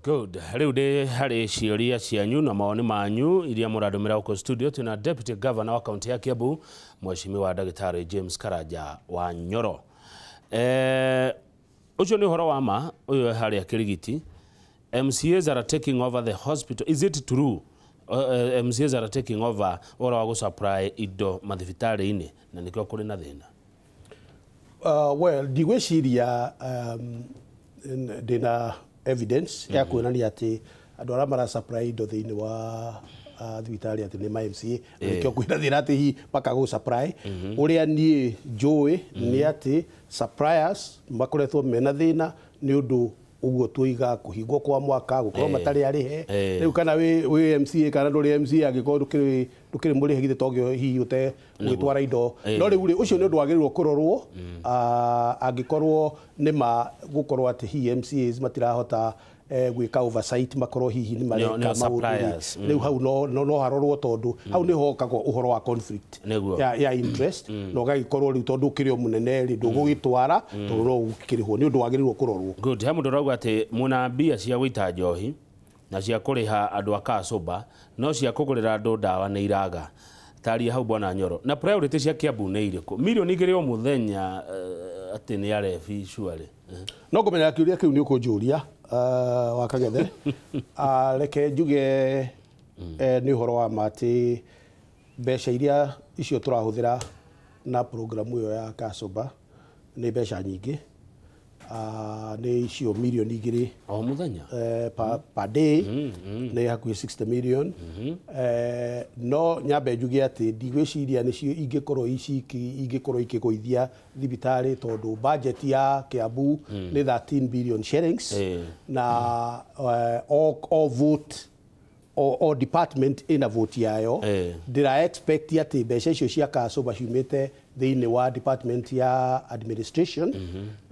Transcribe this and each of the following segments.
Good. Riu de hari ciuria cianyu na maoni manyu iria muradumira huko studio. Tuna Deputy Governor wa kaunti ya Kiambu, Mheshimiwa Daktari James Karanja wa Nyoro. Ucio ni horo wa ma uyo hari akirigiti. MCAs are taking over the hospital. Is it true? MCAs are taking over ora wa supply ido mathibitari ini na nikyo kuri na thina. Well, digweciria dina evidence ya kuonania ati andu aria mara supply indo thiini wa thibitari ati ni MCA nikyo kwira thira ati hi paka go supply uria nie njui ni ati suppliers makoretwo mena thina ni undu uguo tuiga kuhingwo kwa mwaka gukorwo matari arihe riu kana we MCA kana nduri MCA agikorwo ndukiri muri higithe togyo hi ute gwitwara indo no riu ucio ni undu wagirirwo kurorwo agikorwo nima gukorwo ati hi MCAs matirahota gwika oversight makorwo hihi ni mareka maundu riu hau no harorwo tondu hau ni hokagwo uhoro wa conflict ya interest no gagikorwo riu tondu kirio munene ri ndugugitwara tondu no gukirihwo ni undu wagirirwo kurorwo. Good. Hamu ndoragwa ati muna mbia cia gwita njohi na cia kuriha andu akacoba no cia kugurira andu ndawa ni iraga tari hau bwana Nyoro na priority cia Kiambu ni iriku milioni 2 o muthenya ati ni arefi surely no ngomenya kiuria kiu ni ukunjuria wa Kagethe reke njuge ni uhoro wa mati mbeca iria icio turahuthira na programu iyo ya Kasoba ni mbeca nyingi ni icio milioni 2 o muthenya per day ni hakuhi 60 million no nyambe njuge ati ndigwiciria nicio ingikorwo ingikorwo ikiguithia thibitari tondu budget ya Kiambu ni 13 billion shillings na all vote or department in a vote yayo ndira expect ati mbeca icio cia Kasoba ciumite thiini wa department ya administration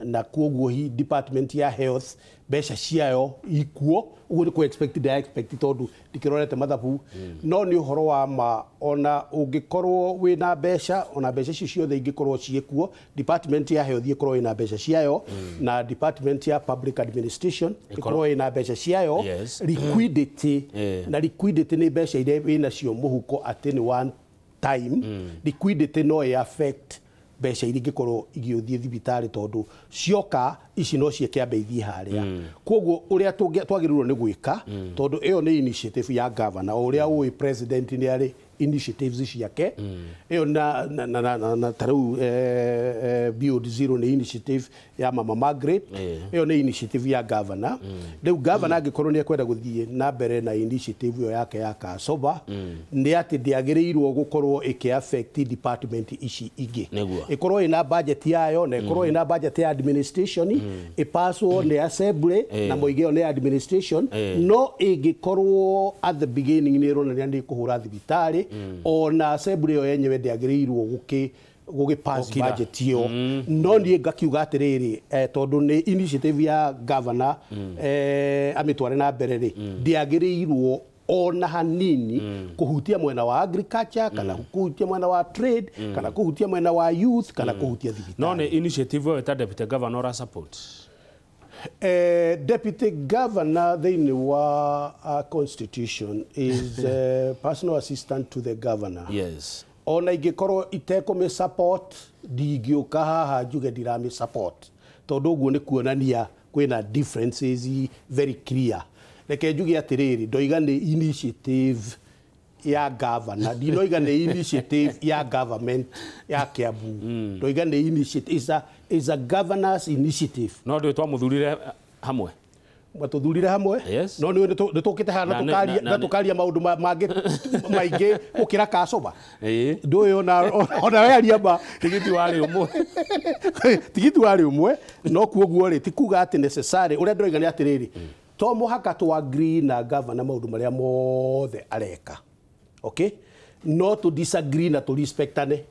na kuoguo hi department ya health mbeca ciayo ikuo uguo ni ku expect tondu ndikirorete mathabu no ni uhoro wa ma ona ungikorwo wina mbeca ona mbeca icio ciothe ingikorwo ciekuo department ya health ikorwo ina mbeca ciayo na department ya public administration ikorwo ina mbeca ciayo liquidity na liquidity ni mbeca iria wina cio muhuko ati ni one time liquidity no affect mbeca iria ingikorwo igiothie thibitari tondu cioka ici no cieke ithie haria koguo uria twagirirwo ni gwika tondu iyo ni initiative ya governor uria uwi president ni ari initiatives ciake iyo na taru Build Zero ni initiative ya Mama Margaret iyo ni initiative ya governor riu governor agikorwo ni ekwenda guthie na mbere na initiative yo yake ya Kasoba ni ati ndiagirirwo gukorwo iki affect department ici ingi ikorwo ina budget yayo na ikorwo ina budget ya administration ipasswo ni assembly na moigeo ni administration no igikorwo at the beginning ni ronania ni kuhura thibitari ona assembly yo yenyewe ndiagirirwo gugipass budget yo no ni ngakiuga atiriri tondu ni initiative ya governor amitware na mbere ri ndiagirirwo ona hanini kuhutia mwena wa agriculture kana kuhutia mwena wa trade kana kuhutia mwena wa youth kana kuhutia thibitari no ni initiative yo ta deputy governor support Deputy Governor the wa constitution is personal assistant to the governor. Yes. Ona ingikorwo itekome support ndigiuka haha njuge ndirami support tondu uguo ni kuonania kwina differences very clear. Reke njuge atiriri ndoiga ni initiative ya governor ndinoiga ni initiative ya government ya Kiambu ndoiga ni initiative is a governor's initiative no ndio twamuthurire hamwe matuthurire hamwe no ni tukite hana tukaria maundu mangi maingi ukira Kasoba nduyo ona wearia ba tigiti wari umwe no kuoguo ri tikuga ati necessary uria ndoiga ni atiriri to muhaka tu agree na governor maundu maria mothe areka okay no to disagree na to respectane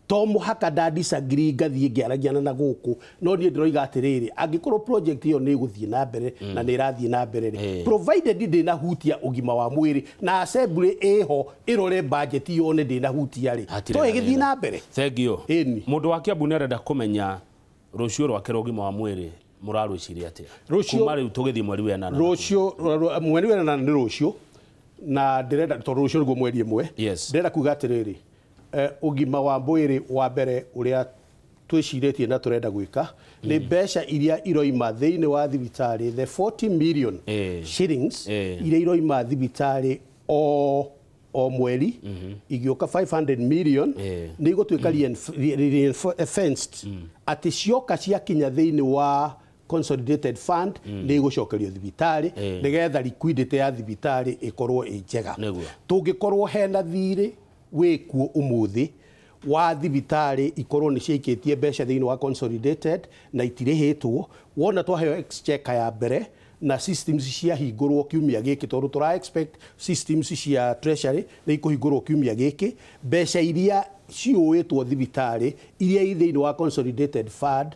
to muhaka da disagree gathie ngiaragiana na guku no ni ndiroiga atiriri angikorwo project iyo ni guthie na mbere na ni rathie na mbere provided ndina hutia ugima wa mwiri na assembly eho irore budget iyo ne ndina hutia ri to igithie na mbere thank you mundu wa Kiambu ni arenda kumenya rucio rwake ugima wa mwiri murarwiciria atia Rũciũ- kuma riu tugithi mweri wenana Rũciũ mweri wa nana nĩ rũciũ na ndĩrenda tondũ rũciũ nĩguo mweri ĩmwe Yes. ndĩrenda kuga atĩrĩrĩ ũgima wa mwĩrĩ wa mbere ũrĩa twĩcirĩtie na tũrenda gwĩka nĩ mbeca iria iroima thĩinĩ wa thibitarĩ the 40 million shillings iria iroima thibitarĩ o mweri igĩũka 500 million nĩ igũtuĩka ring-fenced atĩ cioka ciakinya thĩinĩ wa consolidated fund nĩ igũcokerio thibitarĩ nĩgetha liquidity ya thibitarĩ ĩkorwo ĩ njega tũngĩkorwo hena thirĩ wĩkuo ũmũthĩ wa thibitarĩ ikorwo nĩ ciaikĩtie mbeca thĩinĩ wa consolidated na itirĩhĩtwo wona twaheo exchequer ya mbere na systems ciahingũrwo kiumia gĩkĩ tondũ tũra expect systems cia treasury nĩ ikũhingũrwo kiumia gĩkĩ mbeca iria ciũĩtwo thibitarĩ iria i thĩinĩ wa consolidated fund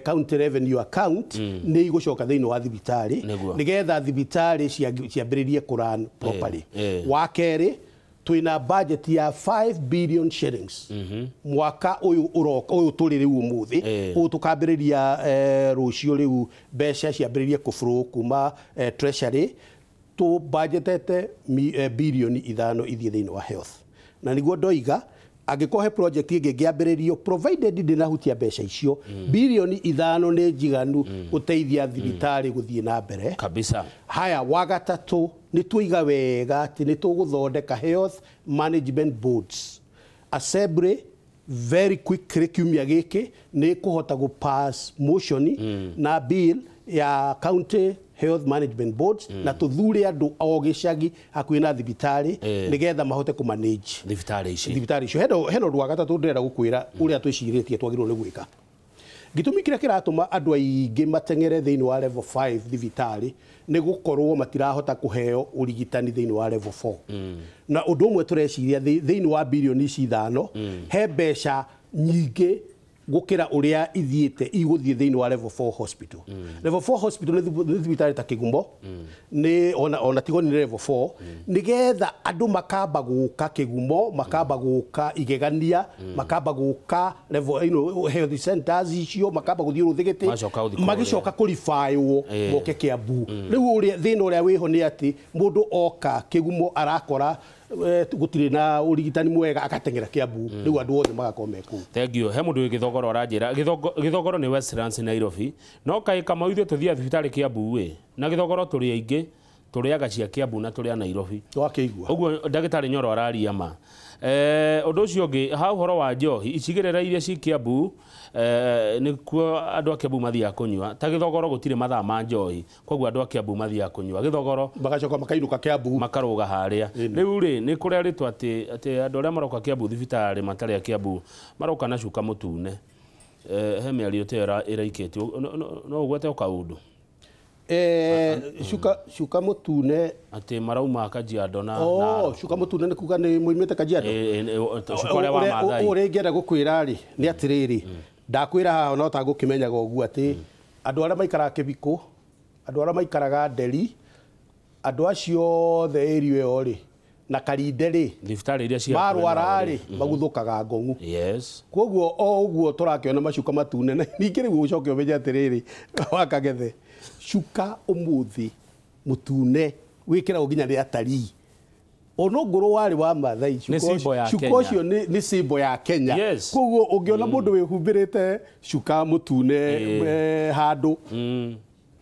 county revenue account nĩ igũcoka thĩinĩ wa thibitarĩ nĩgetha thibitarĩ ciambĩrĩrie kũran properly wa kerĩ twina budget ya 5 billion shillings mwaka ũyũ ũroka ũyũ tũrĩ rĩu ũmũthĩ ũyũ tũkambĩrĩria rũciũ rĩu mbeca ciambĩrĩrie kũflow kuma treasury tũ budgetete bilioni 5 ithiĩ thĩinĩ wa health na nĩguo ndoiga angĩkorwo he project ĩngĩ ngĩambĩrĩrio provided ndĩnahutia mbeca icio bilioni 5 nĩ njiganu gũteithia thibitarĩ gũthiĩ na mbere kabisa haya wa gatatũ nĩ tũiga wega atĩ nĩ tũgũthondeka health management boards assembly very quickly kiumia gĩkĩ nĩ kũhota gũpass motion na bill ya county health management boards na tuthure andu o gicagi hakuhi na thibitarĩ nigetha mahote ku manage thibitarĩ icio heno rwa gatatu ndĩrenda gũkwĩra ũrĩa twĩcirĩtie twagĩrĩirwo nĩ gwĩka gĩtũmi kĩrĩa kĩratũma andũ aingĩ mateng'ere thĩinĩ wa level 5 thibitarĩ nĩ gũkorwo matirahota kũheo ũrigitani thĩinĩ wa level 4 na ũndũ ũmwe tũreciria thĩinĩ wa bilioni ici 5 he mbeca nyingĩ gũkĩra ũrĩa ithiĩte igũthiĩ thĩinĩ wa level 4 hospital level 4 hospital nĩ thibitarĩ ta Kĩgumo nĩ ona tigo nĩ level 4 nĩgetha andũ makamba gũka Kĩgumo makamba gũka Igegania makamba gũka level health centers icio makamba gũthiĩ Rũthĩgĩtĩ magĩcoka kũrifaywo moke Kĩambu rĩu ũrĩa thĩna ũrĩa wĩho nĩ atĩ mũndũ oka Kĩgumo arakora gutire na urigitani mwega akatengera Kiambu riu andu othe magakorwo meku thank you he mundu githogoro aranjira githogoro ni Westlands Nairobi no kai kama ithu tuthia thibitari Kiambu na githogoro turi aingi turiaga cia Kiambu na turia Nairobi twakeigua uguo ndagitari Nyoro araria ma undu ucio ngi ha horo wa njohi icigirira iria ci Kiambu ni kuo andu a Kiambu mathia kunywa ta githogoro gutire mathaa ma njohi koguo andu a Kiambu mathia kunywa githogoro bagacoka makainuka Kiambu makaruga haria riu ri ni kuria ritwa ati andu aria maroka Kiambu thibitari matari a Kiambu maroka na cuka mutune he miario tera iraiketio no ugwete ukaundu cuka mutune ati marauma Kajiado na cuka mutune ni kuga ni muimite Kajiado cuka uria wa Maathai uri ngenda gukwira ri ni atiriri ndakwira haha no ta gukimenyaga uguo ati andu aria maikara Kibiko andu aria maikaraga Nderi andu acio the area yo ri na Karinde ri thibitari iria cia marwara ri maguthukaga Ngong'u yes koguo o uguo turakiona macuka matune ningi riu ucoke umenye atiriri wakagethe cuka umuthi mutune wikira uginya ri atari ono ngoro wari wa Maathai cuka ucio ni simbo ya Kenya koguo ungiona mundu wihumbirite cuka mutune handu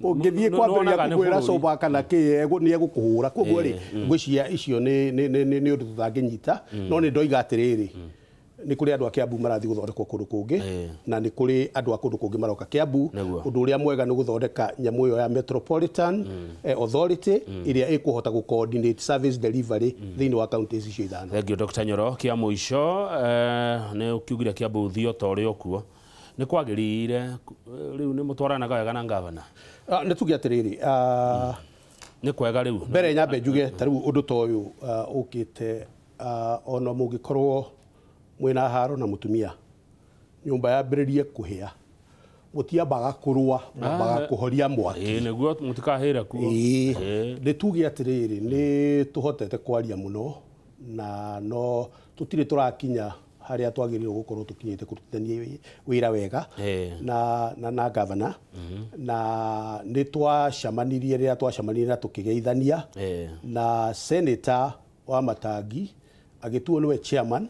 ungithie kwambĩrĩria kũgwĩra coba kana kĩego nĩ egũkũhũra koguo rĩ ngwĩciria icio nĩ ũndũ tũtangĩnyita no nĩ ndoiga atĩrĩrĩ nĩ kũrĩ andũ a Kiambu marathiĩ gũthondekwo kũndũ kũngĩ na nĩ kũrĩ andũ a kũndũ kũngĩ maroka Kiambu ũndũ ũrĩa mwega nĩ gũthondeka nyamũ ĩyo ya Metropolitan Authority ĩrĩa ĩkũhota gũ-coordinate service delivery thĩinĩ wa counties icio ithano. Thank you Dr. Nyoro kia mũico nĩ ũkiugire Kiambu thio ta ũrĩa ũkuo nĩ kwagĩrĩire rĩu nĩ mũtwaranaga wega na ngavana nĩ tuge atĩrĩrĩ nĩ kwega rĩu mbere nyambe njuge ta rĩu ũndũ ta ũyũ ũkĩte ona mũngĩkorwo mwĩna haro na mũtumia nyũmba yambĩrĩrie kũhĩa mũtiambaga kũrũa mwambaga kũhoria mwaki nĩguo mũtikahĩre kuo nĩ tuge atĩrĩrĩ nĩ tũhotete kwaria mũno na no tũtirĩ tũrakinya haria twagĩrĩirwo gũkorwo tũkinyĩte kũrutithania wĩra wega na governor na nĩ twacemanirie rĩrĩa twacemanirie na tũkĩgeithania na senator wa Matangi agĩtuo nĩwe chairman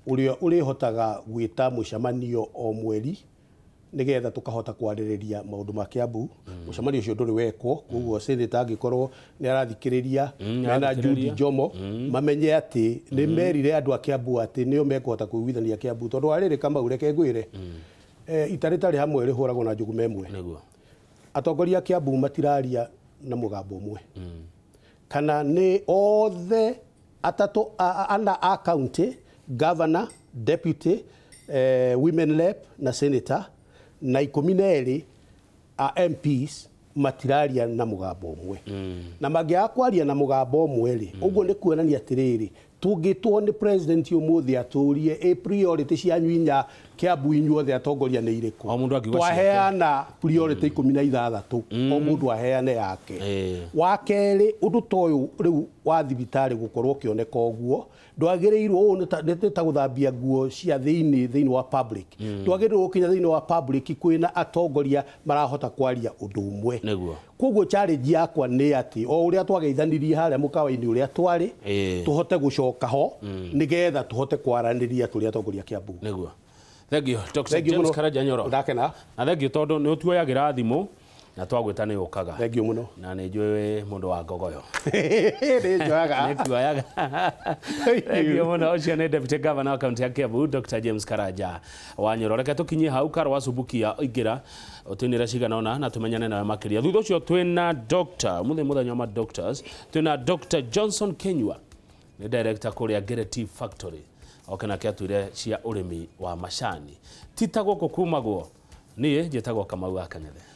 ũrĩa ũrĩhotaga gwĩta mũcemanio o mweri nigetha tukahota kwarĩrĩria maundu ma Kiambu mũcemanio ũcio ndũrĩ wekwo koguo senator angĩkorwo nĩ arathikĩrĩria na Judy Jomo mamenye atĩ nĩ merire andũ a Kiambu atĩ nĩo mekũhota kũiguithania Kiambu tondũ arĩrĩ Kamau reke ngwĩre itarĩ hamwe rĩhũragwo na njugu memwe atongoria Kiambu matiraria na mũgambo ũmwe kana nĩ othe atatũ ana a county governor deputy women rep na senator na 12 a MPs matiraria na mugambo umwe na mangĩaga kwaria na mugambo umwe ri uguo nĩ kuonania atiriri tungĩtwo nĩ president umuthi atũrie a priority cia nyinya Kiambu inyuothe atongoria nĩ irĩkũ twaheana priority 16 o mũndũ aheane yake wa kerĩ ũndũ toyo rĩu wa thibitarĩ gũkorwo kĩoneka ũguo ndwagĩrĩirwo nĩ ta gũthambia nguo cia thĩinĩ wa public ndwagĩrĩirwo kinya thĩinĩ wa public kwĩna atongoria marahota kwaria ũndũ ũmwe koguo challenge yakwa nĩ atĩ o ũrĩa twageithanirie harĩa mũkawa-inĩ ũrĩa twarĩ tũhote gũcoka ho nĩgetha tũhote kwaranĩria tũrĩa atongoria Kiambu nĩguo. Thank you Dr. James Karanja Nyoro. Ndakena. Na thank you tondu nĩ ũtuoyagĩra thimũ na twagwĩta nĩ ũkaga. Thank you mũno. Na nĩ njũĩ mũndũ wa ngogoyo. Nĩ njoyaga. Nĩ tuoyaga. Thank you mũno. Ũcio nĩ Deputy Governor wa County ya Kiambu Dr. James Karanja wa Nyoro. Reke tũkinyie hau Karo wa Subukia ingĩra ũtwĩnĩre cigana ũna na tũmenyane nawe makĩria. Thutha ũcio twĩna Dr. mũthenya wa doctors twĩna Dr. Johnson Kenyua nĩ director kũrĩa Gereti Factory. Okenake atwire cia ũrĩmi wa macani titagwo kũkumagwo niĩ njĩtagwo Kamau wa Kang'ethe.